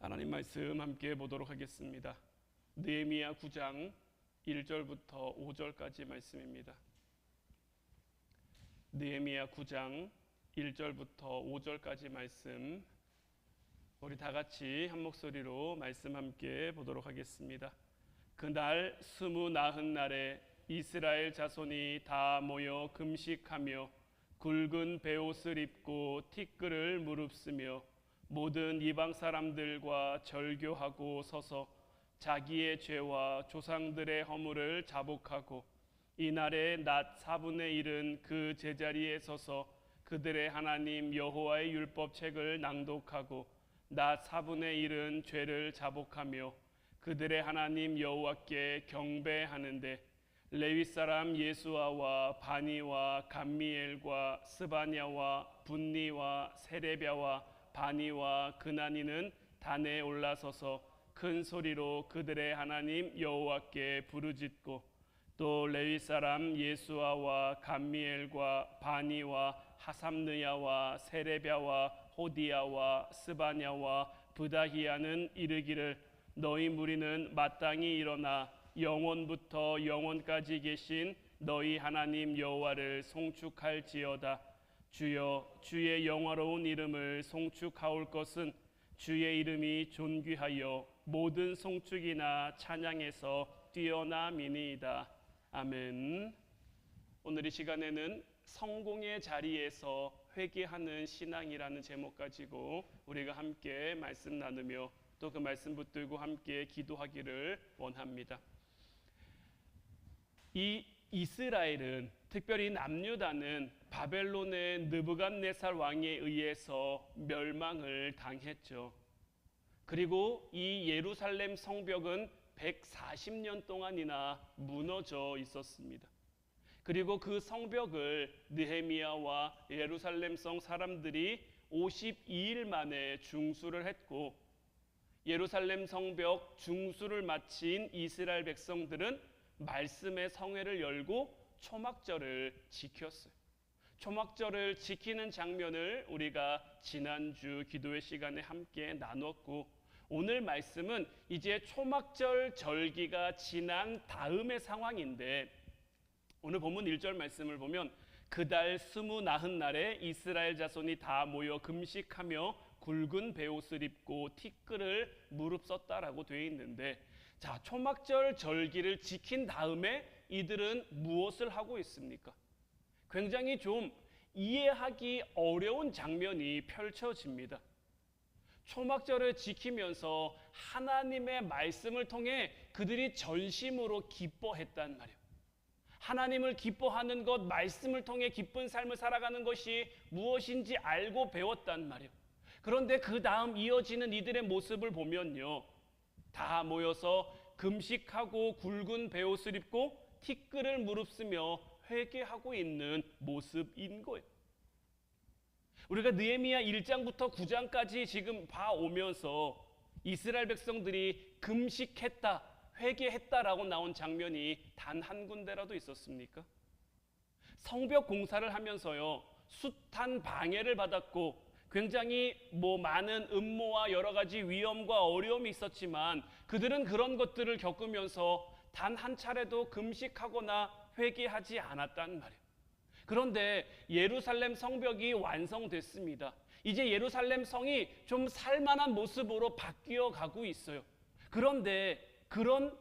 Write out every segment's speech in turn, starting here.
하나님 말씀 함께 보도록 하겠습니다. 느헤미야 9장 1절부터 5절까지 말씀입니다. 느헤미야 9장 1절부터 5절까지 말씀, 우리 다 같이 한 목소리로 말씀 함께 보도록 하겠습니다. 그날 29날에 이스라엘 자손이 다 모여 금식하며 굵은 베옷을 입고 티끌을 무릅쓰며 모든 이방 사람들과 절교하고 서서 자기의 죄와 조상들의 허물을 자복하고 이날의 낮 4분의 1은 그 제자리에 서서 그들의 하나님 여호와의 율법책을 낭독하고 낮 4분의 1은 죄를 자복하며 그들의 하나님 여호와께 경배하는데, 레위 사람 예수아와 바니와 감미엘과 스바냐와 분니와 세레비아와 바니와 그나니는 단에 올라서서 큰 소리로 그들의 하나님 여호와께 부르짖고, 또 레위 사람 예수아와 감미엘과 바니와 하삼느야와 세레비아와 호디야와 스바냐와 브다히야는 이르기를, 너희 무리는 마땅히 일어나 영원부터 영원까지 계신 너희 하나님 여호와를 송축할지어다. 주여, 주의 영화로운 이름을 송축하올 것은 주의 이름이 존귀하여 모든 송축이나 찬양에서 뛰어남이니이다. 아멘. 오늘 이 시간에는 성공의 자리에서 회개하는 신앙이라는 제목 가지고 우리가 함께 말씀 나누며 또 그 말씀 붙들고 함께 기도하기를 원합니다. 이 이스라엘은, 특별히 남유다는 바벨론의 느부갓네살 왕에 의해서 멸망을 당했죠. 그리고 이 예루살렘 성벽은 140년 동안이나 무너져 있었습니다. 그리고 그 성벽을 느헤미야와 예루살렘 성 사람들이 52일 만에 중수를 했고, 예루살렘 성벽 중수를 마친 이스라엘 백성들은 말씀의 성회를 열고 초막절을 지켰어요. 초막절을 지키는 장면을 우리가 지난주 기도회 시간에 함께 나눴고, 오늘 말씀은 이제 초막절 절기가 지난 다음의 상황인데, 오늘 본문 1절 말씀을 보면 그달 29날에 이스라엘 자손이 다 모여 금식하며 굵은 베옷을 입고 티끌을 무릅썼다라고 되어 있는데, 자, 초막절 절기를 지킨 다음에 이들은 무엇을 하고 있습니까? 굉장히 좀 이해하기 어려운 장면이 펼쳐집니다. 초막절을 지키면서 하나님의 말씀을 통해 그들이 전심으로 기뻐했단 말이에요. 하나님을 기뻐하는 것, 말씀을 통해 기쁜 삶을 살아가는 것이 무엇인지 알고 배웠단 말이에요. 그런데 그 다음 이어지는 이들의 모습을 보면요, 다 모여서 금식하고 굵은 베옷을 입고 티끌을 무릅쓰며 회개하고 있는 모습인 거예요. 우리가 느헤미야 1장부터 9장까지 지금 봐오면서 이스라엘 백성들이 금식했다, 회개했다라고 나온 장면이 단 한 군데라도 있었습니까? 성벽 공사를 하면서요, 숱한 방해를 받았고 굉장히 많은 음모와 여러 가지 위험과 어려움이 있었지만 그들은 그런 것들을 겪으면서 단 한 차례도 금식하거나 회개하지 않았단 말이에요. 그런데 예루살렘 성벽이 완성됐습니다. 이제 예루살렘 성이 좀 살만한 모습으로 바뀌어 가고 있어요. 그런데 그런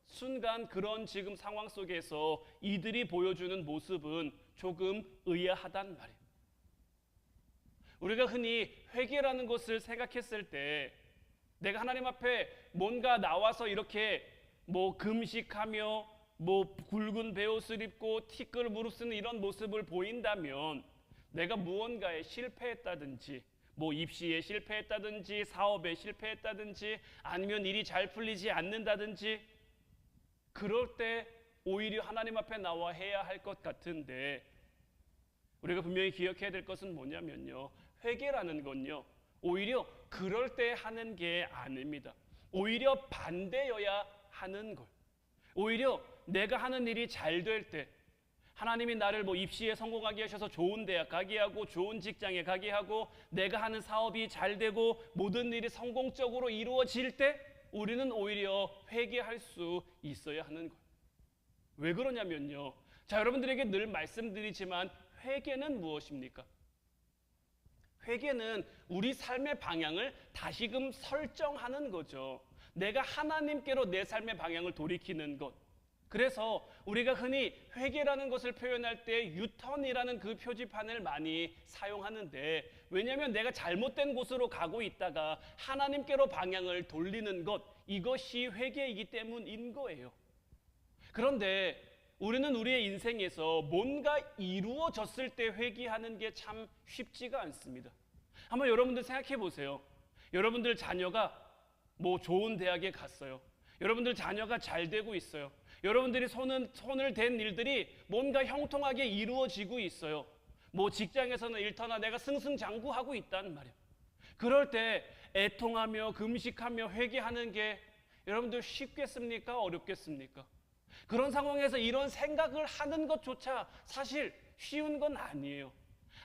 순간, 그런 지금 상황 속에서 이들이 보여주는 모습은 조금 의아하단 말이에요. 우리가 흔히 회개라는 것을 생각했을 때, 내가 하나님 앞에 뭔가 나와서 이렇게 금식하며 굵은 베옷을 입고 티끌을 무릅쓰는 이런 모습을 보인다면, 내가 무언가에 실패했다든지, 입시에 실패했다든지, 사업에 실패했다든지, 아니면 일이 잘 풀리지 않는다든지, 그럴 때 오히려 하나님 앞에 나와 해야 할 것 같은데, 우리가 분명히 기억해야 될 것은 뭐냐면요, 회개라는 건요, 오히려 그럴 때 하는 게 아닙니다. 오히려 반대여야 하는 걸. 오히려 내가 하는 일이 잘 될 때, 하나님이 나를 뭐 입시에 성공하게 하셔서 좋은 대학 가게 하고 좋은 직장에 가게 하고 내가 하는 사업이 잘 되고 모든 일이 성공적으로 이루어질 때 우리는 오히려 회개할 수 있어야 하는 거예요. 왜 그러냐면요. 자, 여러분들에게 늘 말씀드리지만 회개는 무엇입니까? 회개는 우리 삶의 방향을 다시금 설정하는 거죠. 내가 하나님께로 내 삶의 방향을 돌이키는 것. 그래서 우리가 흔히 회개라는 것을 표현할 때 유턴이라는 그 표지판을 많이 사용하는데, 왜냐하면 내가 잘못된 곳으로 가고 있다가 하나님께로 방향을 돌리는 것, 이것이 회개이기 때문인 거예요. 그런데 우리는 우리의 인생에서 뭔가 이루어졌을 때 회개하는 게 참 쉽지가 않습니다. 한번 여러분들 생각해 보세요. 여러분들 자녀가 뭐 좋은 대학에 갔어요. 여러분들 자녀가 잘 되고 있어요. 여러분들이 손을 댄 일들이 뭔가 형통하게 이루어지고 있어요. 뭐 직장에서는 일터나 내가 승승장구하고 있단 말이에요. 그럴 때 애통하며 금식하며 회개하는 게 여러분들 쉽겠습니까? 어렵겠습니까? 그런 상황에서 이런 생각을 하는 것조차 사실 쉬운 건 아니에요.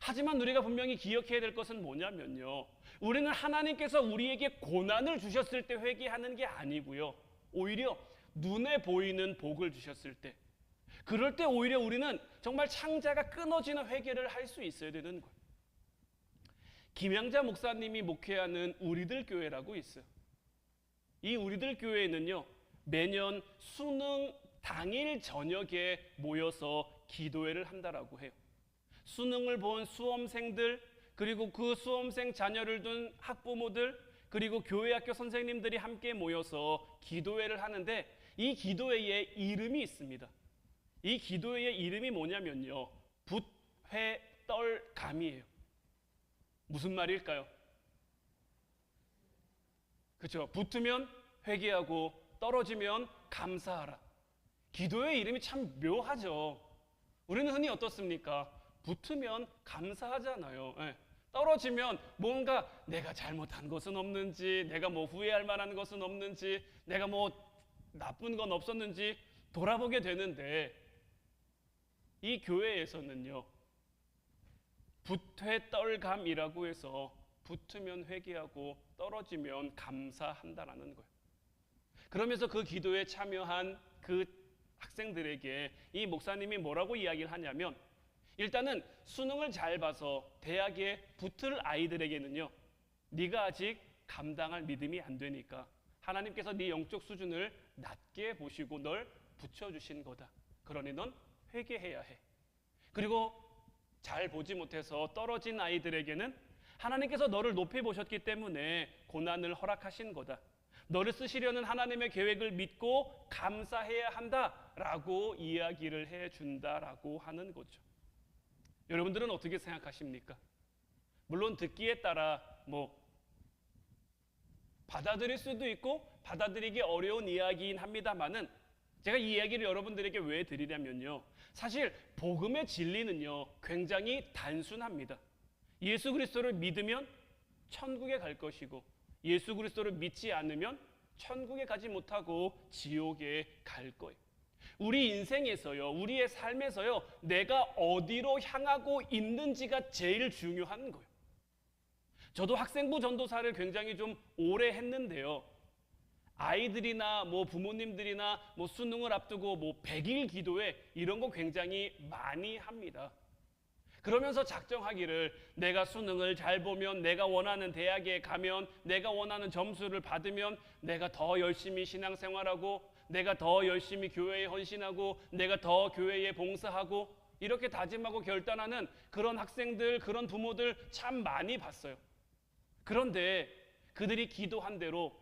하지만 우리가 분명히 기억해야 될 것은 뭐냐면요, 우리는 하나님께서 우리에게 고난을 주셨을 때 회개하는 게 아니고요, 오히려 눈에 보이는 복을 주셨을 때, 그럴 때 오히려 우리는 정말 창자가 끊어지는 회개를 할 수 있어야 되는 거예요. 김양자 목사님이 목회하는 우리들 교회라고 있어요. 이 우리들 교회에는요, 매년 수능 당일 저녁에 모여서 기도회를 한다라고 해요. 수능을 본 수험생들, 그리고 그 수험생 자녀를 둔 학부모들, 그리고 교회 학교 선생님들이 함께 모여서 기도회를 하는데, 이 기도회에 이름이 있습니다. 이 기도회의 이름이 뭐냐면요, 붓회떨감이에요. 무슨 말일까요? 그렇죠. 붙으면 회개하고 떨어지면 감사하라. 기도의 이름이 참 묘하죠. 우리는 흔히 어떻습니까? 붙으면 감사하잖아요. 네. 떨어지면 뭔가 내가 잘못한 것은 없는지, 내가 뭐 후회할 만한 것은 없는지, 내가 뭐 나쁜 건 없었는지 돌아보게 되는데, 이 교회에서는요, 붓회떨감이라고 해서 붙으면 회개하고 떨어지면 감사한다라는 거예요. 그러면서 그 기도에 참여한 그 학생들에게 이 목사님이 뭐라고 이야기를 하냐면, 일단은 수능을 잘 봐서 대학에 붙을 아이들에게는요, 네가 아직 감당할 믿음이 안 되니까 하나님께서 네 영적 수준을 낮게 보시고 널 붙여주신 거다. 그러니 넌 회개해야 해. 그리고 잘 보지 못해서 떨어진 아이들에게는 하나님께서 너를 높이 보셨기 때문에 고난을 허락하신 거다. 너를 쓰시려는 하나님의 계획을 믿고 감사해야 한다라고 이야기를 해준다라고 하는 거죠. 여러분들은 어떻게 생각하십니까? 물론 듣기에 따라 뭐 받아들일 수도 있고 받아들이기 어려운 이야기긴 합니다만은, 제가 이 이야기를 여러분들에게 왜 드리냐면요, 사실 복음의 진리는요 굉장히 단순합니다. 예수 그리스도를 믿으면 천국에 갈 것이고, 예수 그리스도를 믿지 않으면 천국에 가지 못하고 지옥에 갈 거예요. 우리 인생에서요, 우리의 삶에서요, 내가 어디로 향하고 있는지가 제일 중요한 거예요. 저도 학생부 전도사를 굉장히 좀 오래 했는데요, 아이들이나 뭐 부모님들이나 뭐 수능을 앞두고 뭐 100일 기도회 이런 거 굉장히 많이 합니다. 그러면서 작정하기를, 내가 수능을 잘 보면, 내가 원하는 대학에 가면, 내가 원하는 점수를 받으면 내가 더 열심히 신앙생활하고, 내가 더 열심히 교회에 헌신하고, 내가 더 교회에 봉사하고, 이렇게 다짐하고 결단하는 그런 학생들, 그런 부모들 참 많이 봤어요. 그런데 그들이 기도한 대로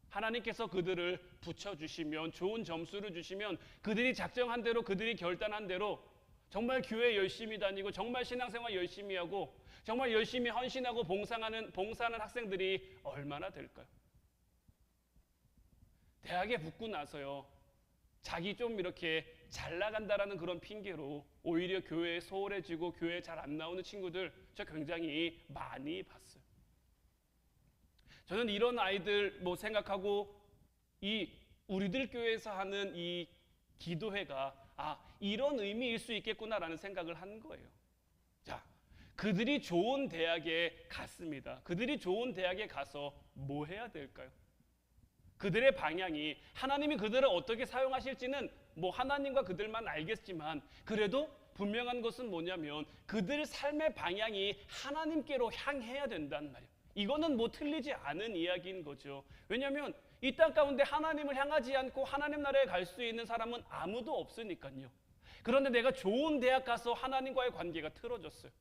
하나님께서 그들을 붙여주시면, 좋은 점수를 주시면, 그들이 작정한 대로, 그들이 결단한 대로 정말 교회 열심히 다니고, 정말 신앙생활 열심히 하고, 정말 열심히 헌신하고 봉사하는 학생들이 얼마나 될까요? 대학에 붙고 나서요, 자기 좀 이렇게 잘 나간다라는 그런 핑계로 오히려 교회에 소홀해지고 교회에 잘 안 나오는 친구들 저 굉장히 많이 봤어요. 저는 이런 아이들 생각하고, 이 우리들 교회에서 하는 이 기도회가 이런 의미일 수 있겠구나라는 생각을 한 거예요. 자, 그들이 좋은 대학에 갔습니다. 그들이 좋은 대학에 가서 뭐 해야 될까요? 그들의 방향이, 하나님이 그들을 어떻게 사용하실지는 뭐 하나님과 그들만 알겠지만, 그래도 분명한 것은 뭐냐면 그들 삶의 방향이 하나님께로 향해야 된단 말이에요. 이거는 뭐 틀리지 않은 이야기인 거죠. 왜냐하면 이 땅 가운데 하나님을 향하지 않고 하나님 나라에 갈 수 있는 사람은 아무도 없으니까요. 그런데 내가 좋은 대학 가서 하나님과의 관계가 틀어졌어요.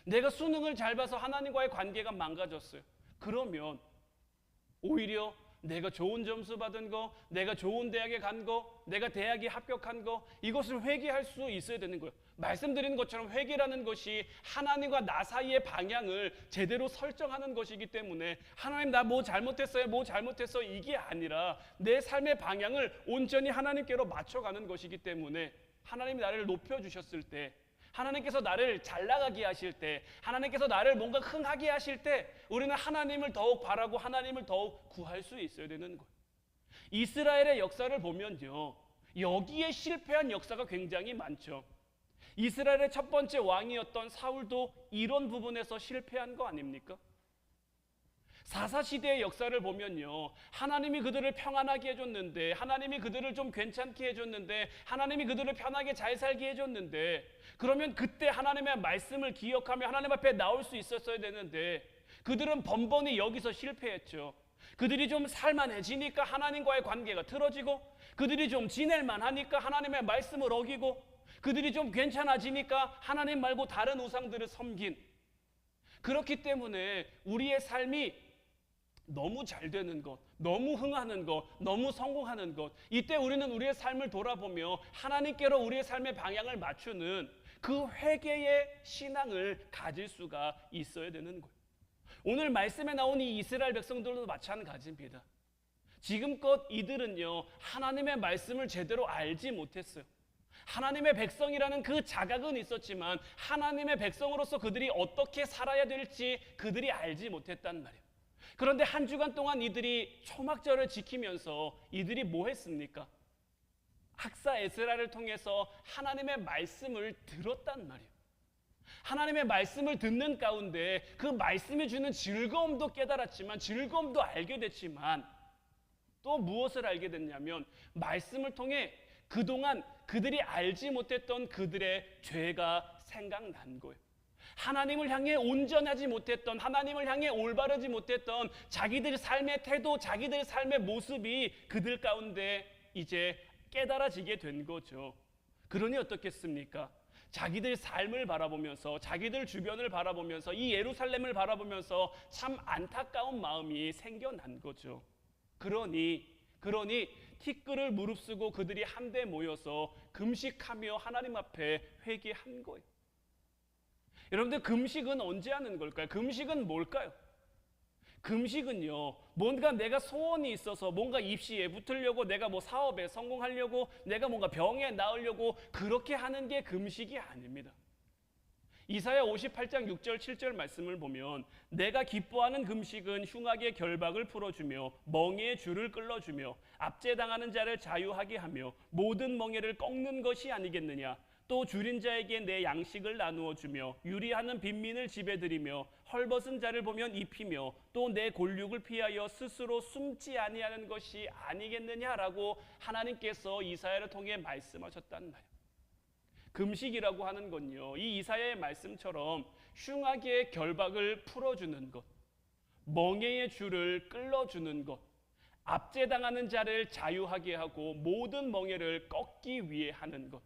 내가 수능을 잘 봐서 하나님과의 관계가 망가졌어요. 그러면 오히려 내가 좋은 점수 받은 거, 내가 좋은 대학에 간 거, 내가 대학에 합격한 거, 이것을 회개할 수 있어야 되는 거예요. 말씀드린 것처럼 회개라는 것이 하나님과 나 사이의 방향을 제대로 설정하는 것이기 때문에, 하나님 나 뭐 잘못했어요, 뭐 잘못했어, 이게 아니라 내 삶의 방향을 온전히 하나님께로 맞춰가는 것이기 때문에, 하나님이 나를 높여주셨을 때, 하나님께서 나를 잘 나가게 하실 때, 하나님께서 나를 뭔가 흥하게 하실 때, 우리는 하나님을 더욱 바라고 하나님을 더욱 구할 수 있어야 되는 거예요. 이스라엘의 역사를 보면요, 여기에 실패한 역사가 굉장히 많죠. 이스라엘의 첫 번째 왕이었던 사울도 이런 부분에서 실패한 거 아닙니까? 사사시대의 역사를 보면요, 하나님이 그들을 평안하게 해줬는데, 하나님이 그들을 좀 괜찮게 해줬는데, 하나님이 그들을 편하게 잘 살게 해줬는데, 그러면 그때 하나님의 말씀을 기억하며 하나님 앞에 나올 수 있었어야 되는데, 그들은 번번이 여기서 실패했죠. 그들이 좀 살만해지니까 하나님과의 관계가 틀어지고, 그들이 좀 지낼만 하니까 하나님의 말씀을 어기고, 그들이 좀 괜찮아지니까 하나님 말고 다른 우상들을 섬긴, 그렇기 때문에 우리의 삶이 너무 잘 되는 것, 너무 흥하는 것, 너무 성공하는 것, 이때 우리는 우리의 삶을 돌아보며 하나님께로 우리의 삶의 방향을 맞추는 그 회개의 신앙을 가질 수가 있어야 되는 거예요. 오늘 말씀에 나온 이 이스라엘 백성들도 마찬가지입니다. 지금껏 이들은요, 하나님의 말씀을 제대로 알지 못했어요. 하나님의 백성이라는 그 자각은 있었지만 하나님의 백성으로서 그들이 어떻게 살아야 될지 그들이 알지 못했단 말이에요. 그런데 한 주간 동안 이들이 초막절을 지키면서 이들이 뭐 했습니까? 학사 에스라를 통해서 하나님의 말씀을 들었단 말이에요. 하나님의 말씀을 듣는 가운데 그 말씀이 주는 즐거움도 깨달았지만, 즐거움도 알게 됐지만, 또 무엇을 알게 됐냐면, 말씀을 통해 그동안 그들이 알지 못했던 그들의 죄가 생각난 거예요. 하나님을 향해 온전하지 못했던, 하나님을 향해 올바르지 못했던 자기들의 삶의 태도, 자기들의 삶의 모습이 그들 가운데 이제 깨달아지게 된 거죠. 그러니 어떻겠습니까? 자기들 삶을 바라보면서, 자기들 주변을 바라보면서, 이 예루살렘을 바라보면서 참 안타까운 마음이 생겨난 거죠. 그러니 티끌을 무릅쓰고 그들이 한데 모여서 금식하며 하나님 앞에 회개한 거예요. 여러분들, 금식은 언제 하는 걸까요? 금식은 뭘까요? 금식은요, 뭔가 내가 소원이 있어서 뭔가 입시에 붙으려고, 내가 뭐 사업에 성공하려고, 내가 뭔가 병에 나으려고 그렇게 하는 게 금식이 아닙니다. 이사야 58장 6절 7절 말씀을 보면, 내가 기뻐하는 금식은 흉악의 결박을 풀어주며 멍에의 줄을 끌어주며 압제당하는 자를 자유하게 하며 모든 멍에를 꺾는 것이 아니겠느냐. 또 줄인 자에게 내 양식을 나누어 주며 유리하는 빈민을 집에 들이며 헐벗은 자를 보면 입히며 또 내 골육을 피하여 스스로 숨지 아니하는 것이 아니겠느냐라고 하나님께서 이사야를 통해 말씀하셨단 말이에요. 금식이라고 하는 건요, 이 이사야의 말씀처럼 흉악의 결박을 풀어주는 것, 멍에의 줄을 끌어주는 것, 압제당하는 자를 자유하게 하고 모든 멍에를 꺾기 위해 하는 것.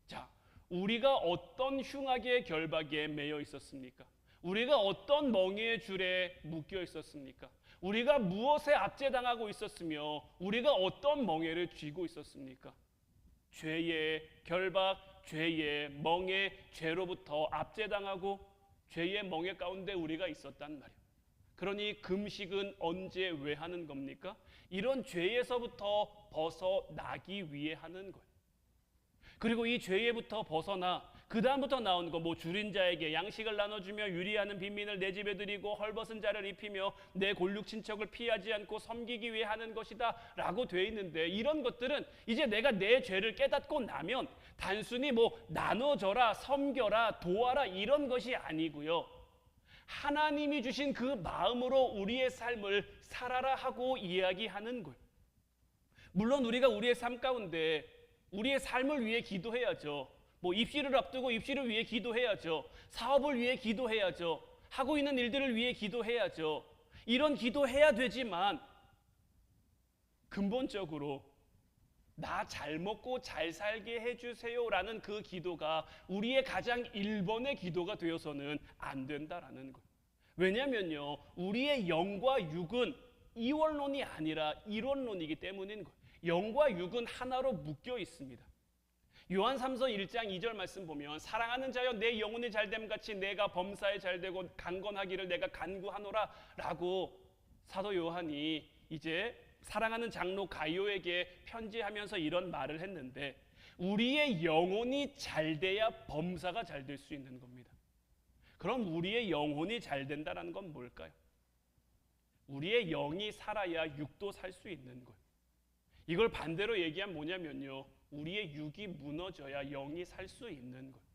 자, 우리가 어떤 흉악의 결박에 매여 있었습니까? 우리가 어떤 멍에의 줄에 묶여 있었습니까? 우리가 무엇에 압제당하고 있었으며 우리가 어떤 멍에를 쥐고 있었습니까? 죄의 결박, 죄의 멍에, 죄로부터 압제당하고 죄의 멍에 가운데 우리가 있었단 말이에요. 그러니 금식은 언제 왜 하는 겁니까? 이런 죄에서부터 벗어나기 위해 하는 거예요. 그리고 이 죄에부터 벗어나 그 다음부터 나온 거 뭐 줄인 자에게 양식을 나눠주며 유리하는 빈민을 내 집에 들이고 헐벗은 자를 입히며 내 골육 친척을 피하지 않고 섬기기 위해 하는 것이다 라고 돼 있는데, 이런 것들은 이제 내가 내 죄를 깨닫고 나면 단순히 뭐 나눠줘라, 섬겨라, 도와라 이런 것이 아니고요, 하나님이 주신 그 마음으로 우리의 삶을 살아라 하고 이야기하는 거예요. 물론 우리가 우리의 삶 가운데 우리의 삶을 위해 기도해야죠. 뭐 입시를 앞두고 입시를 위해 기도해야죠. 사업을 위해 기도해야죠. 하고 있는 일들을 위해 기도해야죠. 이런 기도해야 되지만 근본적으로 나 잘 먹고 잘 살게 해주세요라는 그 기도가 우리의 가장 1번의 기도가 되어서는 안 된다라는 거예요. 왜냐면요, 우리의 영과 육은 이원론이 아니라 일원론이기 때문인 거예요. 영과 육은 하나로 묶여 있습니다. 요한 3서 1장 2절 말씀 보면 사랑하는 자여 내 영혼이 잘됨 같이 내가 범사에 잘되고 강건하기를 내가 간구하노라 라고 사도 요한이 이제 사랑하는 장로 가이오에게 편지하면서 이런 말을 했는데, 우리의 영혼이 잘돼야 범사가 잘 될 수 있는 겁니다. 그럼 우리의 영혼이 잘 된다는 건 뭘까요? 우리의 영이 살아야 육도 살 수 있는 거예요. 이걸 반대로 얘기하면 뭐냐면요, 우리의 육이 무너져야 영이 살 수 있는 거예요.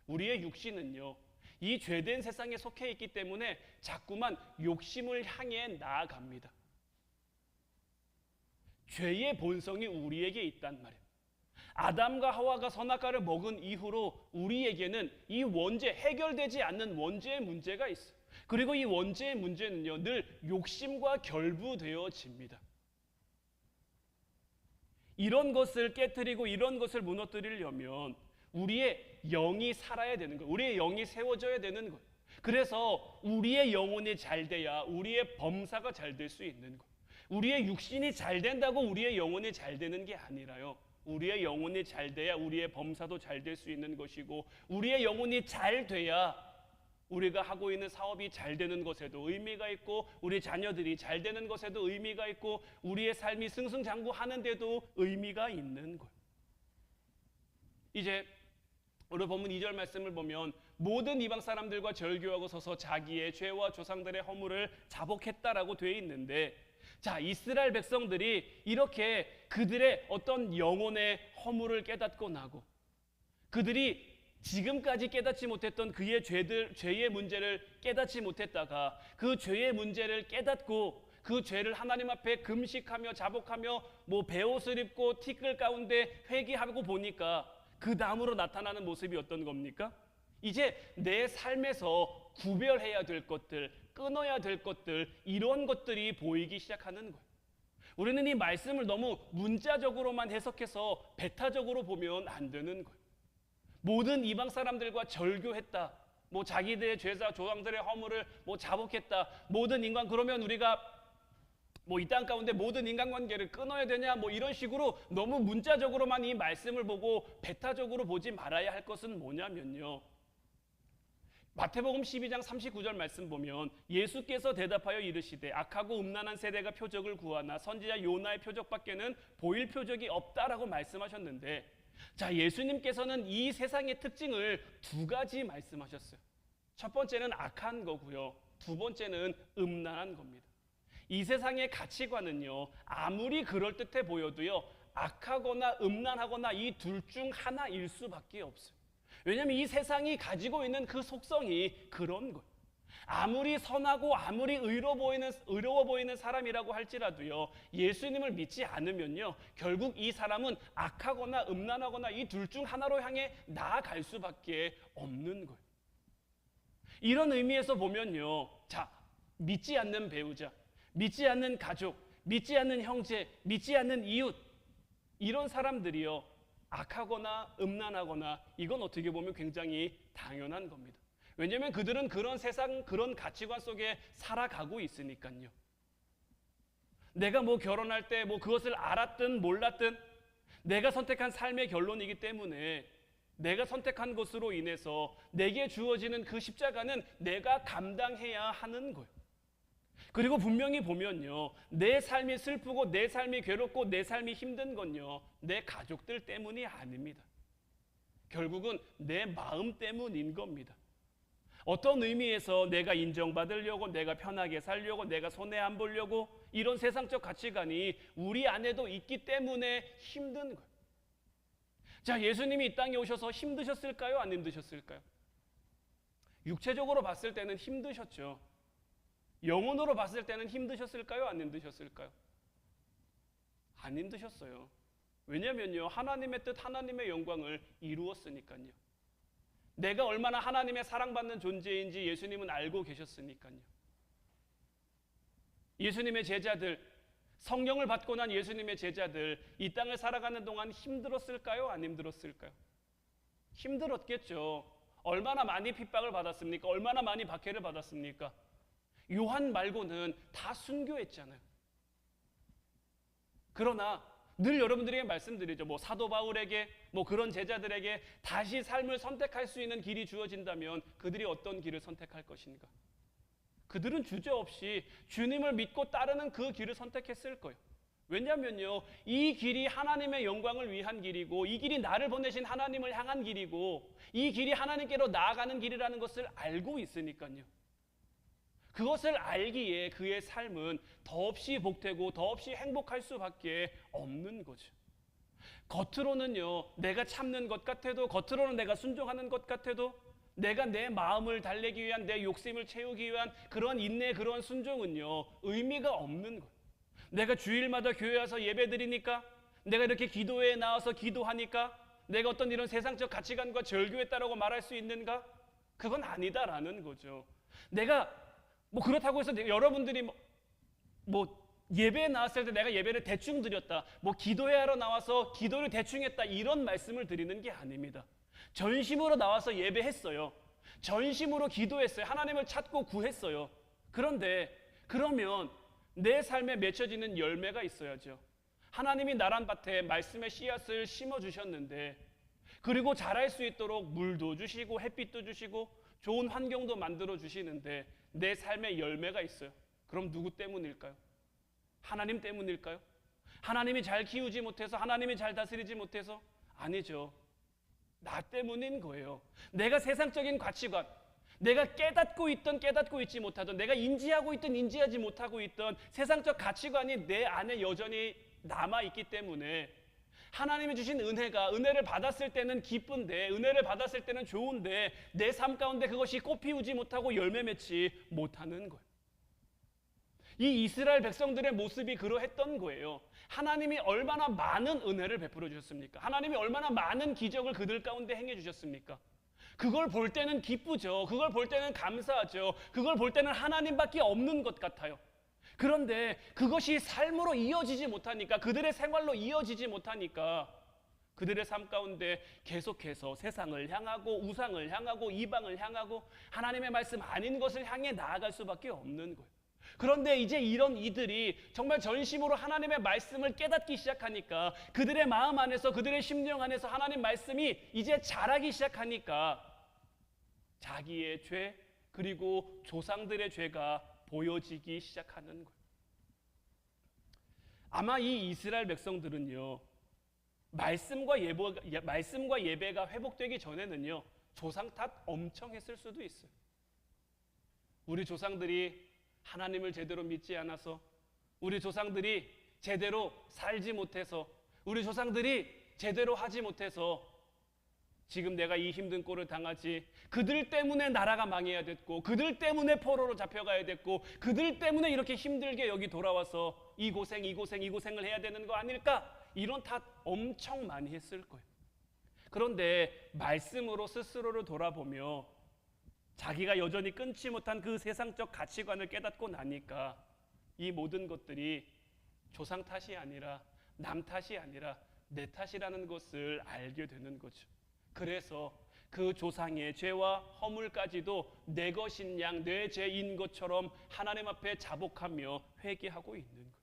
우리의 육신은요, 이 죄된 세상에 속해 있기 때문에 자꾸만 욕심을 향해 나아갑니다. 죄의 본성이 우리에게 있단 말이에요. 아담과 하와가 선악과를 먹은 이후로 우리에게는 이 원죄, 해결되지 않는 원죄의 문제가 있어요. 그리고 이 원죄의 문제는요, 늘 욕심과 결부되어집니다. 이런 것을 깨트리고 이런 것을 무너뜨리려면 우리의 영이 살아야 되는 거예요. 우리의 영이 세워져야 되는 거예요. 그래서 우리의 영혼이 잘 돼야 우리의 범사가 잘 될 수 있는 거예요. 우리의 육신이 잘 된다고 우리의 영혼이 잘 되는 게 아니라요, 우리의 영혼이 잘 돼야 우리의 범사도 잘 될 수 있는 것이고, 우리의 영혼이 잘 돼야 우리가 하고 있는 사업이 잘 되는 것에도 의미가 있고, 우리 자녀들이 잘 되는 것에도 의미가 있고, 우리의 삶이 승승장구하는 데도 의미가 있는 거예요. 이제 오늘 본문 2절 말씀을 보면 모든 이방 사람들과 절교하고 서서 자기의 죄와 조상들의 허물을 자복했다라고 되어 있는데, 자, 이스라엘 백성들이 이렇게 그들의 어떤 영혼의 허물을 깨닫고 나고, 그들이 지금까지 깨닫지 못했던 그의 죄의 문제를 깨닫지 못했다가 그 죄의 문제를 깨닫고 그 죄를 하나님 앞에 금식하며 자복하며 뭐 베옷을 입고 티끌 가운데 회개하고 보니까 그 다음으로 나타나는 모습이 어떤 겁니까? 이제 내 삶에서 구별해야 될 것들, 끊어야 될 것들, 이런 것들이 보이기 시작하는 거예요. 우리는 이 말씀을 너무 문자적으로만 해석해서 배타적으로 보면 안 되는 거예요. 모든 이방 사람들과 절교했다, 뭐 자기들의 죄사 조상들의 허물을 뭐 자복했다, 모든 인간, 그러면 우리가 뭐 이 땅 가운데 모든 인간관계를 끊어야 되냐, 뭐 이런 식으로 너무 문자적으로만 이 말씀을 보고 배타적으로 보지 말아야 할 것은 뭐냐면요, 마태복음 12장 39절 말씀 보면 예수께서 대답하여 이르시되 악하고 음란한 세대가 표적을 구하나 선지자 요나의 표적밖에는 보일 표적이 없다라고 말씀하셨는데, 자, 예수님께서는 이 세상의 특징을 두 가지 말씀하셨어요. 첫 번째는 악한 거고요, 두 번째는 음란한 겁니다. 이 세상의 가치관은요, 아무리 그럴듯해 보여도요, 악하거나 음란하거나 이 둘 중 하나일 수밖에 없어요. 왜냐하면 이 세상이 가지고 있는 그 속성이 그런 거예요. 아무리 선하고 아무리 의로워 보이는 사람이라고 할지라도요, 예수님을 믿지 않으면요, 결국 이 사람은 악하거나 음란하거나 이 둘 중 하나로 향해 나아갈 수밖에 없는 거예요. 이런 의미에서 보면요, 자, 믿지 않는 배우자, 믿지 않는 가족, 믿지 않는 형제, 믿지 않는 이웃, 이런 사람들이요, 악하거나 음란하거나 이건 어떻게 보면 굉장히 당연한 겁니다. 왜냐하면 그들은 그런 세상, 그런 가치관 속에 살아가고 있으니까요. 내가 뭐 결혼할 때 뭐 그것을 알았든 몰랐든 내가 선택한 삶의 결론이기 때문에 내가 선택한 것으로 인해서 내게 주어지는 그 십자가는 내가 감당해야 하는 거예요. 그리고 분명히 보면요, 내 삶이 슬프고 내 삶이 괴롭고 내 삶이 힘든 건요, 내 가족들 때문이 아닙니다. 결국은 내 마음 때문인 겁니다. 어떤 의미에서 내가 인정받으려고, 내가 편하게 살려고, 내가 손해 안 보려고 이런 세상적 가치관이 우리 안에도 있기 때문에 힘든 거예요. 자, 예수님이 이 땅에 오셔서 힘드셨을까요? 안 힘드셨을까요? 육체적으로 봤을 때는 힘드셨죠. 영혼으로 봤을 때는 힘드셨을까요? 안 힘드셨을까요? 안 힘드셨어요. 왜냐면요, 하나님의 뜻, 하나님의 영광을 이루었으니까요. 내가 얼마나 하나님의 사랑받는 존재인지 예수님은 알고 계셨으니까요. 예수님의 제자들, 성령을 받고 난 예수님의 제자들, 이 땅을 살아가는 동안 힘들었을까요? 안 힘들었을까요? 힘들었겠죠. 얼마나 많이 핍박을 받았습니까? 얼마나 많이 박해를 받았습니까? 요한 말고는 다 순교했잖아요. 그러나 늘 여러분들에게 말씀드리죠. 사도 바울에게, 그런 제자들에게 다시 삶을 선택할 수 있는 길이 주어진다면 그들이 어떤 길을 선택할 것인가? 그들은 주저없이 주님을 믿고 따르는 그 길을 선택했을 거예요. 왜냐하면요, 이 길이 하나님의 영광을 위한 길이고, 이 길이 나를 보내신 하나님을 향한 길이고, 이 길이 하나님께로 나아가는 길이라는 것을 알고 있으니까요. 그것을 알기에 그의 삶은 더없이 복되고 더없이 행복할 수밖에 없는 거죠. 겉으로는요, 내가 참는 것 같아도, 겉으로는 내가 순종하는 것 같아도, 내가 내 마음을 달래기 위한, 내 욕심을 채우기 위한 그런 인내, 그런 순종은요, 의미가 없는 거예요. 내가 주일마다 교회 와서 예배 드리니까, 내가 이렇게 기도회에 나와서 기도하니까 내가 어떤 이런 세상적 가치관과 절교했다라고 말할 수 있는가? 그건 아니다라는 거죠. 내가 그렇다고 해서 여러분들이 예배에 나왔을 때 내가 예배를 대충 드렸다, 기도회 하러 나와서 기도를 대충 했다, 이런 말씀을 드리는 게 아닙니다. 전심으로 나와서 예배했어요. 전심으로 기도했어요. 하나님을 찾고 구했어요. 그런데 그러면 내 삶에 맺혀지는 열매가 있어야죠. 하나님이 나란 밭에 말씀의 씨앗을 심어주셨는데, 그리고 자랄 수 있도록 물도 주시고 햇빛도 주시고 좋은 환경도 만들어 주시는데 내 삶에 열매가 있어요. 그럼 누구 때문일까요? 하나님 때문일까요? 하나님이 잘 키우지 못해서, 하나님이 잘 다스리지 못해서? 아니죠. 나 때문인 거예요. 내가 세상적인 가치관, 내가 깨닫고 있던 깨닫고 있지 못하던, 내가 인지하고 있던 인지하지 못하고 있던 세상적 가치관이 내 안에 여전히 남아있기 때문에 하나님이 주신 은혜를 받았을 때는 기쁜데, 은혜를 받았을 때는 좋은데 내 삶 가운데 그것이 꽃 피우지 못하고 열매 맺지 못하는 거예요. 이 이스라엘 백성들의 모습이 그러했던 거예요. 하나님이 얼마나 많은 은혜를 베풀어 주셨습니까? 하나님이 얼마나 많은 기적을 그들 가운데 행해 주셨습니까? 그걸 볼 때는 기쁘죠. 그걸 볼 때는 감사하죠. 그걸 볼 때는 하나님밖에 없는 것 같아요. 그런데 그것이 삶으로 이어지지 못하니까, 그들의 생활로 이어지지 못하니까 그들의 삶 가운데 계속해서 세상을 향하고 우상을 향하고 이방을 향하고 하나님의 말씀 아닌 것을 향해 나아갈 수밖에 없는 거예요. 그런데 이제 이런 이들이 정말 전심으로 하나님의 말씀을 깨닫기 시작하니까, 그들의 마음 안에서, 그들의 심령 안에서 하나님 말씀이 이제 자라기 시작하니까 자기의 죄, 그리고 조상들의 죄가 보여지기 시작하는 거예요. 아마 이 이스라엘 백성들은요, 말씀과 예배가 회복되기 전에는요, 조상 탓 엄청 했을 수도 있어요. 우리 조상들이 하나님을 제대로 믿지 않아서, 우리 조상들이 제대로 살지 못해서, 우리 조상들이 제대로 하지 못해서 지금 내가 이 힘든 꼴을 당하지, 그들 때문에 나라가 망해야 됐고, 그들 때문에 포로로 잡혀가야 됐고, 그들 때문에 이렇게 힘들게 여기 돌아와서 이 고생을 해야 되는 거 아닐까? 이런 탓 엄청 많이 했을 거예요. 그런데 말씀으로 스스로를 돌아보며 자기가 여전히 끊지 못한 그 세상적 가치관을 깨닫고 나니까 이 모든 것들이 조상 탓이 아니라, 남 탓이 아니라 내 탓이라는 것을 알게 되는 거죠. 그래서 그 조상의 죄와 허물까지도 내 것인 양, 내 죄인 것처럼 하나님 앞에 자복하며 회개하고 있는 거예요.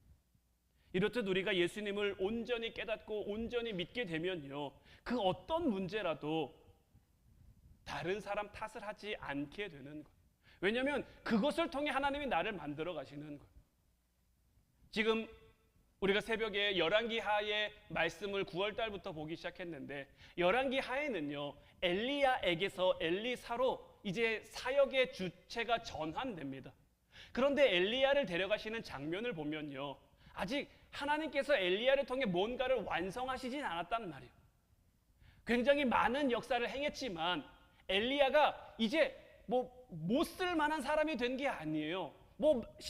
이렇듯 우리가 예수님을 온전히 깨닫고 온전히 믿게 되면요, 그 어떤 문제라도 다른 사람 탓을 하지 않게 되는 거예요. 왜냐하면 그것을 통해 하나님이 나를 만들어 가시는 거예요. 지금 우리가 새벽에 열왕기 하의 말씀을 9월 달부터 보기 시작했는데 열왕기 하에는요 엘리야에게서 엘리사로 이제 사역의 주체가 전환됩니다. 그런데 엘리야를 데려가시는 장면을 보면요 아직 하나님께서 엘리야를 통해 뭔가를 완성하시진 않았단 말이에요. 굉장히 많은 역사를 행했지만 엘리야가 이제 못 쓸 만한 사람이 된 게 아니에요.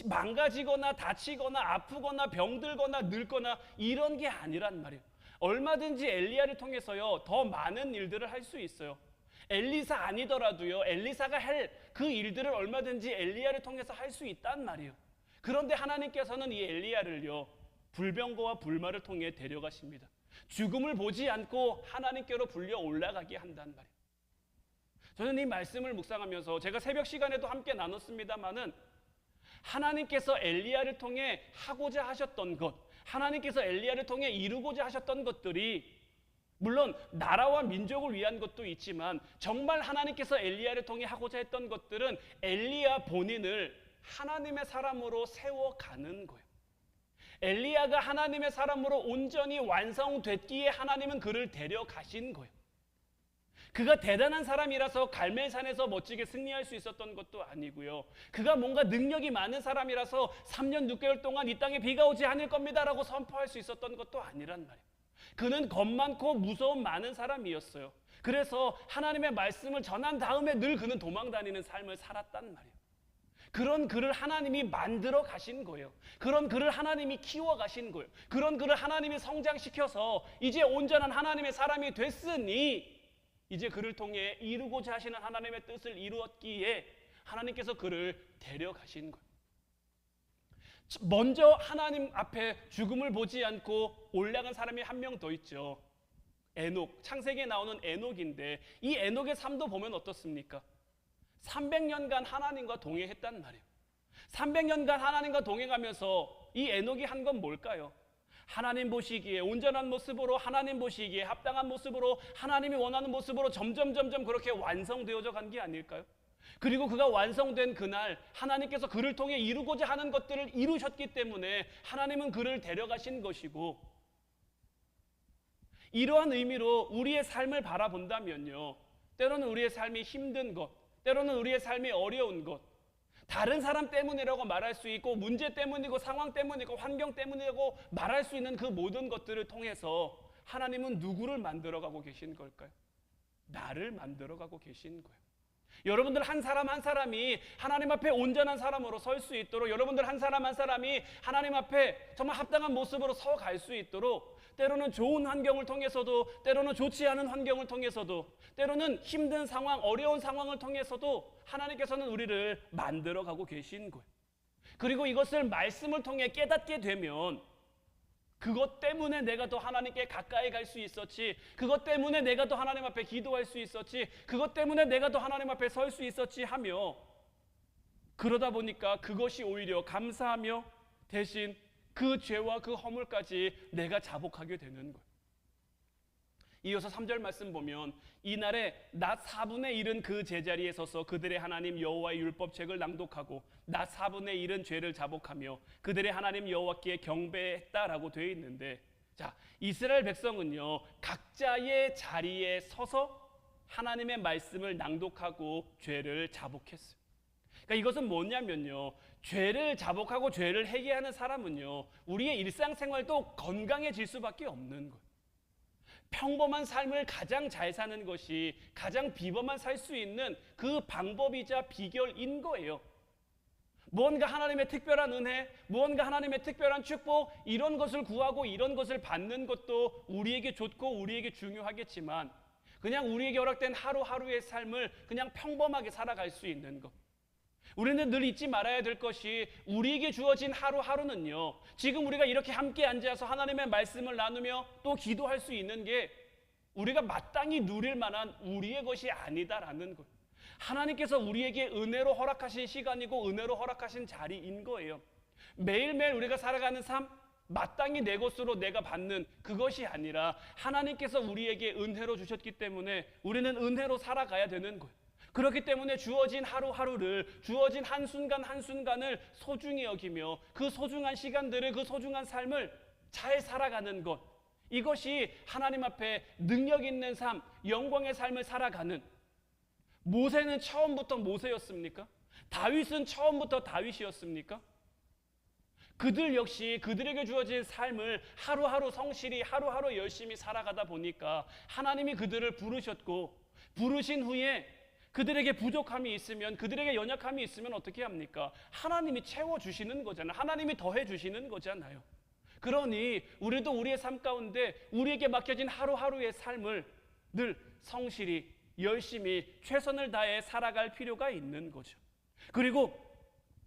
망가지거나 다치거나 아프거나 병들거나 늙거나 이런 게 아니란 말이에요. 얼마든지 엘리야를 통해서요 더 많은 일들을 할 수 있어요. 엘리사 아니더라도요 엘리사가 할 그 일들을 얼마든지 엘리야를 통해서 할 수 있단 말이에요. 그런데 하나님께서는 이 엘리야를요 불병거와 불말을 통해 데려가십니다. 죽음을 보지 않고 하나님께로 불려 올라가게 한단 말이에요. 저는 이 말씀을 묵상하면서 제가 새벽 시간에도 함께 나눴습니다마는 하나님께서 엘리야를 통해 하고자 하셨던 것, 하나님께서 엘리야를 통해 이루고자 하셨던 것들이 물론 나라와 민족을 위한 것도 있지만 정말 하나님께서 엘리야를 통해 하고자 했던 것들은 엘리야 본인을 하나님의 사람으로 세워가는 거예요. 엘리야가 하나님의 사람으로 온전히 완성됐기에 하나님은 그를 데려가신 거예요. 그가 대단한 사람이라서 갈멜산에서 멋지게 승리할 수 있었던 것도 아니고요. 그가 뭔가 능력이 많은 사람이라서 3년 6개월 동안 이 땅에 비가 오지 않을 겁니다라고 선포할 수 있었던 것도 아니란 말이에요. 그는 겁 많고 무서움 많은 사람이었어요. 그래서 하나님의 말씀을 전한 다음에 늘 그는 도망다니는 삶을 살았단 말이에요. 그런 그를 하나님이 만들어 가신 거예요. 그런 그를 하나님이 키워 가신 거예요. 그런 그를 하나님이 성장시켜서 이제 온전한 하나님의 사람이 됐으니 이제 그를 통해 이루고자 하시는 하나님의 뜻을 이루었기에 하나님께서 그를 데려가신 거예요. 먼저 하나님 앞에 죽음을 보지 않고 올라간 사람이 한 명 더 있죠. 에녹, 창세기에 나오는 에녹인데 이 에녹의 삶도 보면 어떻습니까? 300년간 하나님과 동행했단 말이에요. 300년간 하나님과 동행하면서 이 에녹이 한 건 뭘까요? 하나님 보시기에 온전한 모습으로, 하나님 보시기에 합당한 모습으로, 하나님이 원하는 모습으로 점점 그렇게 완성되어져 간 게 아닐까요? 그리고 그가 완성된 그날 하나님께서 그를 통해 이루고자 하는 것들을 이루셨기 때문에 하나님은 그를 데려가신 것이고, 이러한 의미로 우리의 삶을 바라본다면요, 때로는 우리의 삶이 힘든 것, 때로는 우리의 삶이 어려운 것, 다른 사람 때문이라고 말할 수 있고 문제 때문이고 상황 때문이고 환경 때문이라고 말할 수 있는 그 모든 것들을 통해서 하나님은 누구를 만들어가고 계신 걸까요? 나를 만들어가고 계신 거예요. 여러분들 한 사람 한 사람이 하나님 앞에 온전한 사람으로 설 수 있도록, 여러분들 한 사람 한 사람이 하나님 앞에 정말 합당한 모습으로 서 갈 수 있도록, 때로는 좋은 환경을 통해서도, 때로는 좋지 않은 환경을 통해서도, 때로는 힘든 상황, 어려운 상황을 통해서도 하나님께서는 우리를 만들어가고 계신 거예요. 그리고 이것을 말씀을 통해 깨닫게 되면 그것 때문에 내가 더 하나님께 가까이 갈 수 있었지, 그것 때문에 내가 더 하나님 앞에 기도할 수 있었지, 그것 때문에 내가 더 하나님 앞에 설 수 있었지 하며, 그러다 보니까 그것이 오히려 감사하며 대신 그 죄와 그 허물까지 내가 자복하게 되는 거예요. 이어서 3절 말씀 보면 이날에 낮 4분의 1은 그 제자리에 서서 그들의 하나님 여호와의 율법책을 낭독하고 낮 4분의 1은 죄를 자복하며 그들의 하나님 여호와께 경배했다라고 되어 있는데, 자, 이스라엘 백성은요 각자의 자리에 서서 하나님의 말씀을 낭독하고 죄를 자복했어요. 그러니까 이것은 뭐냐면요, 죄를 자복하고 죄를 회개하는 사람은요 우리의 일상생활도 건강해질 수밖에 없는 거예요. 평범한 삶을 가장 잘 사는 것이 가장 비범한 살 수 있는 그 방법이자 비결인 거예요. 무언가 하나님의 특별한 은혜, 무언가 하나님의 특별한 축복, 이런 것을 구하고 이런 것을 받는 것도 우리에게 좋고 우리에게 중요하겠지만, 그냥 우리에게 허락된 하루하루의 삶을 그냥 평범하게 살아갈 수 있는 것, 우리는 늘 잊지 말아야 될 것이 우리에게 주어진 하루하루는요, 지금 우리가 이렇게 함께 앉아서 하나님의 말씀을 나누며 또 기도할 수 있는 게 우리가 마땅히 누릴 만한 우리의 것이 아니다라는 것. 하나님께서 우리에게 은혜로 허락하신 시간이고 은혜로 허락하신 자리인 거예요. 매일매일 우리가 살아가는 삶, 마땅히 내 것으로 내가 받는 그것이 아니라 하나님께서 우리에게 은혜로 주셨기 때문에 우리는 은혜로 살아가야 되는 거예요. 그렇기 때문에 주어진 하루하루를, 주어진 한순간 한순간을 소중히 여기며 그 소중한 시간들을, 그 소중한 삶을 잘 살아가는 것, 이것이 하나님 앞에 능력 있는 삶, 영광의 삶을 살아가는. 모세는 처음부터 모세였습니까? 다윗은 처음부터 다윗이었습니까? 그들 역시 그들에게 주어진 삶을 하루하루 성실히 하루하루 열심히 살아가다 보니까 하나님이 그들을 부르셨고, 부르신 후에 그들에게 부족함이 있으면, 그들에게 연약함이 있으면 어떻게 합니까? 하나님이 채워주시는 거잖아요. 하나님이 더해주시는 거잖아요. 그러니 우리도 우리의 삶 가운데 우리에게 맡겨진 하루하루의 삶을 늘 성실히 열심히 최선을 다해 살아갈 필요가 있는 거죠. 그리고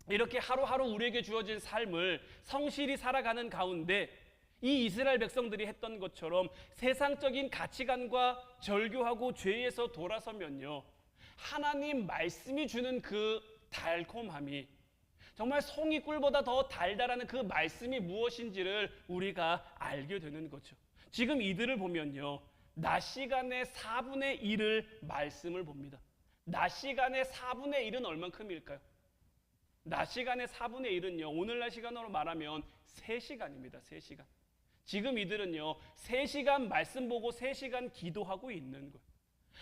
이렇게 하루하루 우리에게 주어진 삶을 성실히 살아가는 가운데 이 이스라엘 백성들이 했던 것처럼 세상적인 가치관과 절교하고 죄에서 돌아서면요, 하나님 말씀이 주는 그 달콤함이, 정말 송이꿀보다 더 달달한 그 말씀이 무엇인지를 우리가 알게 되는 거죠. 지금 이들을 보면요, 낮 시간의 4분의 1을 말씀을 봅니다. 낮 시간의 4분의 1은 얼만큼일까요? 낮 시간의 4분의 1은요, 오늘날 시간으로 말하면 3시간입니다. 3시간. 지금 이들은요, 3시간 말씀 보고 3시간 기도하고 있는 거예요.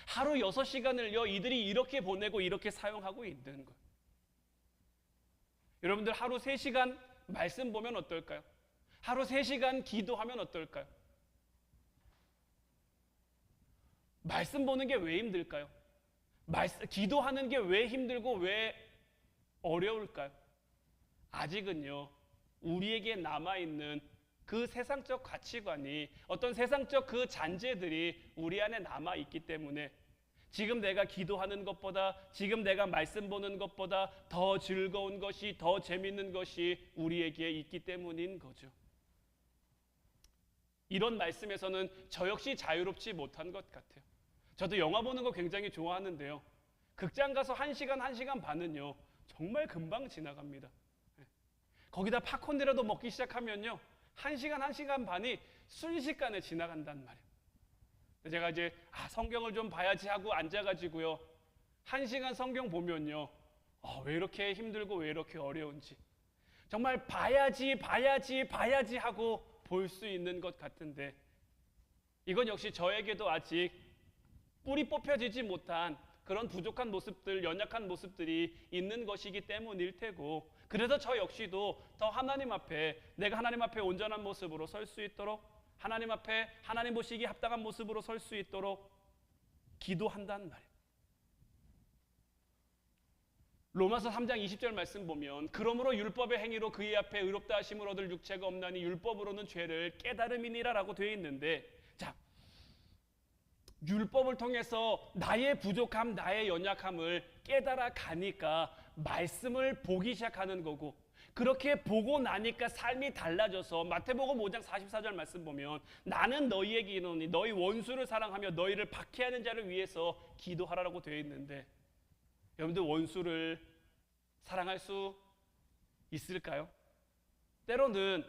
하루 6시간을요, 이들이 이렇게 보내고 이렇게 사용하고 있는 거예요. 여러분들 하루 3시간 말씀 보면 어떨까요? 하루 3시간 기도하면 어떨까요? 말씀 보는 게 왜 힘들까요? 기도하는 게 왜 힘들고 왜 어려울까요? 아직은요, 우리에게 남아있는 그 세상적 가치관이, 어떤 세상적 그 잔재들이 우리 안에 남아있기 때문에 지금 내가 기도하는 것보다, 지금 내가 말씀 보는 것보다 더 즐거운 것이, 더 재밌는 것이 우리에게 있기 때문인 거죠. 이런 말씀에서는 저 역시 자유롭지 못한 것 같아요. 저도 영화 보는 거 굉장히 좋아하는데요, 극장 가서 1시간, 1시간 반은요 정말 금방 지나갑니다. 거기다 팝콘이라도 먹기 시작하면요 1시간, 1시간 반이 순식간에 지나간단 말이에요. 제가 이제 성경을 좀 봐야지 하고 앉아가지고요 1시간 성경 보면요 왜 이렇게 힘들고 왜 이렇게 어려운지, 정말 봐야지 하고 볼 수 있는 것 같은데, 이건 역시 저에게도 아직 뿌리 뽑혀지지 못한 그런 부족한 모습들, 연약한 모습들이 있는 것이기 때문일 테고, 그래서 저 역시도 더 하나님 앞에, 내가 하나님 앞에 온전한 모습으로 설 수 있도록, 하나님 앞에 하나님 보시기에 합당한 모습으로 설 수 있도록 기도한단 말이에요. 로마서 3장 20절 말씀 보면, 그러므로 율법의 행위로 그의 앞에 의롭다 하심을 얻을 육체가 없나니 율법으로는 죄를 깨달음이니라 라고 되어 있는데, 자, 율법을 통해서 나의 부족함, 나의 연약함을 깨달아 가니까 말씀을 보기 시작하는 거고, 그렇게 보고 나니까 삶이 달라져서 마태복음 5장 44절 말씀 보면, 나는 너희에게 이르노니 너희 원수를 사랑하며 너희를 박해하는 자를 위해서 기도하라고 되어 있는데, 여러분들 원수를 사랑할 수 있을까요? 때로는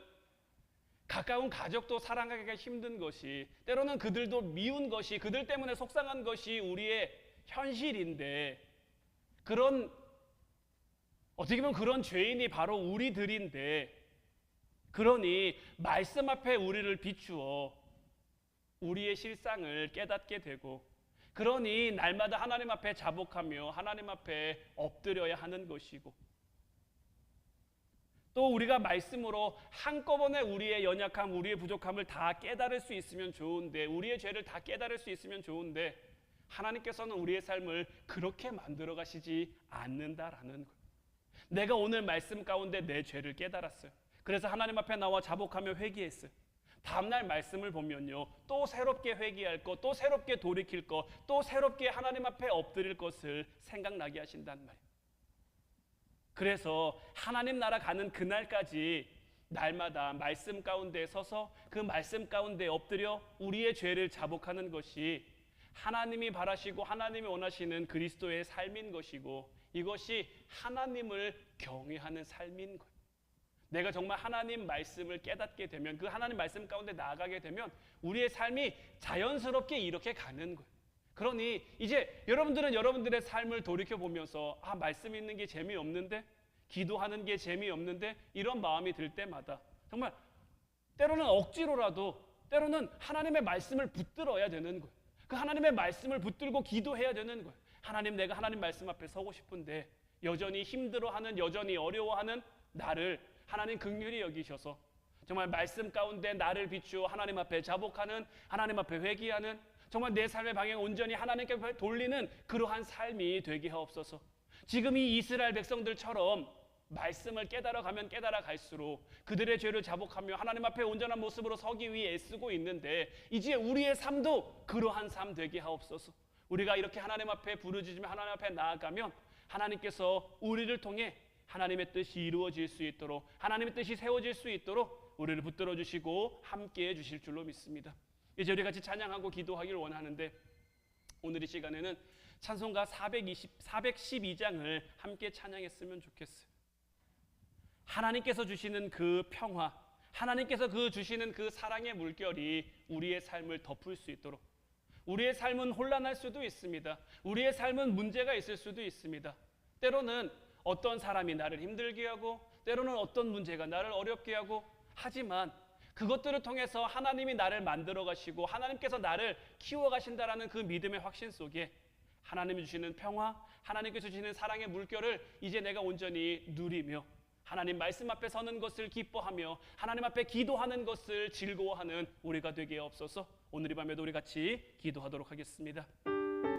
가까운 가족도 사랑하기가 힘든 것이, 때로는 그들도 미운 것이, 그들 때문에 속상한 것이 우리의 현실인데, 그런, 어떻게 보면 그런 죄인이 바로 우리들인데, 그러니 말씀 앞에 우리를 비추어 우리의 실상을 깨닫게 되고, 그러니 날마다 하나님 앞에 자복하며 하나님 앞에 엎드려야 하는 것이고, 또 우리가 말씀으로 한꺼번에 우리의 연약함, 우리의 부족함을 다 깨달을 수 있으면 좋은데, 우리의 죄를 다 깨달을 수 있으면 좋은데, 하나님께서는 우리의 삶을 그렇게 만들어 가시지 않는다라는 거예요. 내가 오늘 말씀 가운데 내 죄를 깨달았어요. 그래서 하나님 앞에 나와 자복하며 회개했어요. 다음날 말씀을 보면요, 또 새롭게 회개할 것, 또 새롭게 돌이킬 것, 또 새롭게 하나님 앞에 엎드릴 것을 생각나게 하신단 말이에요. 그래서 하나님 나라 가는 그날까지 날마다 말씀 가운데 서서 그 말씀 가운데 엎드려 우리의 죄를 자복하는 것이 하나님이 바라시고 하나님이 원하시는 그리스도의 삶인 것이고, 이것이 하나님을 경외하는 삶인 거예요. 내가 정말 하나님 말씀을 깨닫게 되면, 그 하나님 말씀 가운데 나아가게 되면 우리의 삶이 자연스럽게 이렇게 가는 거예요. 그러니 이제 여러분들은 여러분들의 삶을 돌이켜보면서 말씀 읽는 게 재미없는데, 기도하는 게 재미없는데, 이런 마음이 들 때마다 정말 때로는 억지로라도, 때로는 하나님의 말씀을 붙들어야 되는 거예요. 그 하나님의 말씀을 붙들고 기도해야 되는 거예요. 하나님, 내가 하나님 말씀 앞에 서고 싶은데 여전히 힘들어하는, 여전히 어려워하는 나를 하나님 긍휼히 여기셔서 정말 말씀 가운데 나를 비추어 하나님 앞에 자복하는, 하나님 앞에 회개하는, 정말 내 삶의 방향을 온전히 하나님께 돌리는 그러한 삶이 되게 하옵소서. 지금 이 이스라엘 백성들처럼 말씀을 깨달아가면 깨달아갈수록 그들의 죄를 자복하며 하나님 앞에 온전한 모습으로 서기 위해 애쓰고 있는데, 이제 우리의 삶도 그러한 삶 되게 하옵소서. 우리가 이렇게 하나님 앞에 부르짖으며 하나님 앞에 나아가면 하나님께서 우리를 통해 하나님의 뜻이 이루어질 수 있도록, 하나님의 뜻이 세워질 수 있도록 우리를 붙들어 주시고 함께해 주실 줄로 믿습니다. 이제 우리 같이 찬양하고 기도하기를 원하는데, 오늘 이 시간에는 찬송가 412장을 함께 찬양했으면 좋겠어요. 하나님께서 주시는 그 평화, 하나님께서 주시는 그 사랑의 물결이 우리의 삶을 덮을 수 있도록. 우리의 삶은 혼란할 수도 있습니다. 우리의 삶은 문제가 있을 수도 있습니다. 때로는 어떤 사람이 나를 힘들게 하고, 때로는 어떤 문제가 나를 어렵게 하고, 하지만 그것들을 통해서 하나님이 나를 만들어 가시고 하나님께서 나를 키워 가신다라는 그 믿음의 확신 속에 하나님이 주시는 평화, 하나님께서 주시는 사랑의 물결을 이제 내가 온전히 누리며 하나님 말씀 앞에 서는 것을 기뻐하며 하나님 앞에 기도하는 것을 즐거워하는 우리가 되게 없어서 오늘 이 밤에도 우리 같이 기도하도록 하겠습니다.